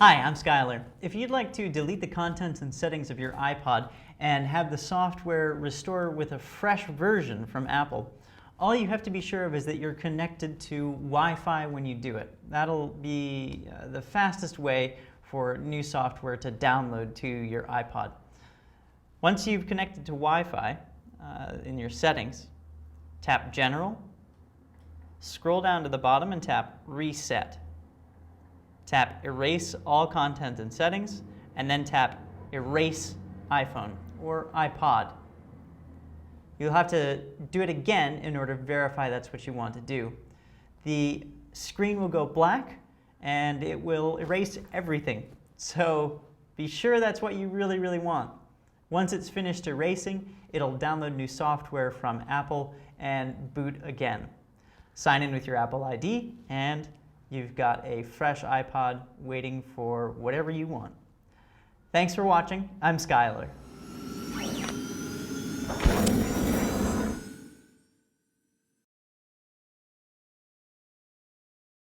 Hi, I'm Skylar. If you'd like to delete the contents and settings of your iPod and have the software restore with a fresh version from Apple, all you have to be sure of is that you're connected to Wi-Fi when you do it. That'll be the fastest way for new software to download to your iPod. Once you've connected to Wi-Fi in your settings, tap General, scroll down to the bottom and tap Reset. Tap Erase All Content and Settings, and then tap Erase iPhone or iPod. You'll have to do it again in order to verify that's what you want to do. The screen will go black and it will erase everything. So be sure that's what you really want. Once it's finished erasing, it'll download new software from Apple and boot again. Sign in with your Apple ID and you've got a fresh iPod waiting for whatever you want. Thanks for watching. I'm Skylar.